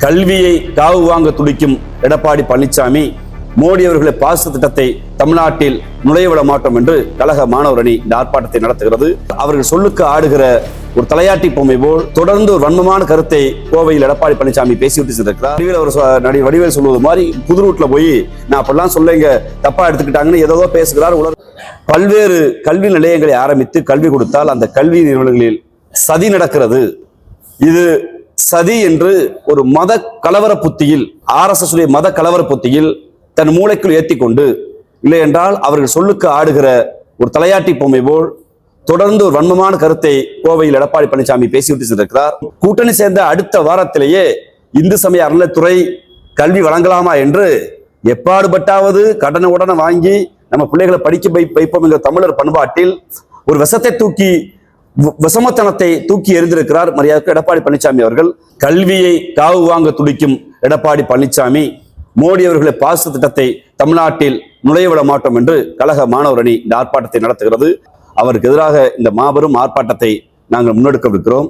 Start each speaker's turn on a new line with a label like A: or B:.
A: கல்வியை காவு வாங்க துடிக்கும் எடப்பாடி பழனிசாமி மோடி அவர்களை பாச திட்டத்தை தமிழ்நாட்டில் நுழையவிட மாட்டோம் என்று கழக மாணவர் அணி இந்த ஆர்ப்பாட்டத்தை நடத்துகிறது. அவர்கள் சொல்லுக்கு ஆடுகிற ஒரு தலையாட்டி பொம்மை போல் தொடர்ந்து ஒரு வன்மமான கருத்தை கோவையில் எடப்பாடி பழனிசாமி பேசிவிட்டு சென்றிருக்கிறார். நடிகர் வடிவேல் சொல்வது மாதிரி புது ரூட்ல போய் நான் அப்படிலாம் சொல்லுங்க தப்பா எடுத்துக்கிட்டாங்கன்னு ஏதோ பேசுகிறார். பல்வேறு கல்வி நிலையங்களை ஆரம்பித்து கல்வி கொடுத்தால் அந்த கல்வி நிறுவனங்களில் சதி நடக்கிறது. இது சதி என்று ஒரு மத கலவர புத்தியில் RSS மத கலவர புத்தியில் தன் மூளைக்குள் ஏற்றி கொண்டு, இல்லை என்றால் அவர்கள் சொல்லுக்கு ஆடுகிற ஒரு தலையாட்டி பொம்மை போல் தொடர்ந்து ஒரு வன்மமான கருத்தை கோவையில் எடப்பாடி பழனிசாமி பேசிவிட்டு சென்றிருக்கிறார். கூட்டணி சேர்ந்த அடுத்த வாரத்திலேயே இந்து சமய அறநிலைத்துறை கல்வி வழங்கலாமா என்று எப்பாடுபட்டாவது கடனை உடனே வாங்கி நம்ம பிள்ளைகளை படிக்க வைப்போம் என்கிற தமிழர் பண்பாட்டில் ஒரு விஷமத்தனத்தை தூக்கி எறிந்திருக்கிறார் மரியாதைக்கு எடப்பாடி பழனிசாமி அவர்கள். கல்வியை காவு வாங்க துடிக்கும் எடப்பாடி பழனிசாமி மோடி அவர்களை பாச திட்டத்தை தமிழ்நாட்டில் நுழையவிட மாட்டோம் என்று கழக மாணவர் அணி இந்த ஆர்ப்பாட்டத்தை நடத்துகிறது. அவருக்கு எதிராக இந்த மாபெரும் ஆர்ப்பாட்டத்தை நாங்கள் முன்னெடுக்கவிருக்கிறோம்.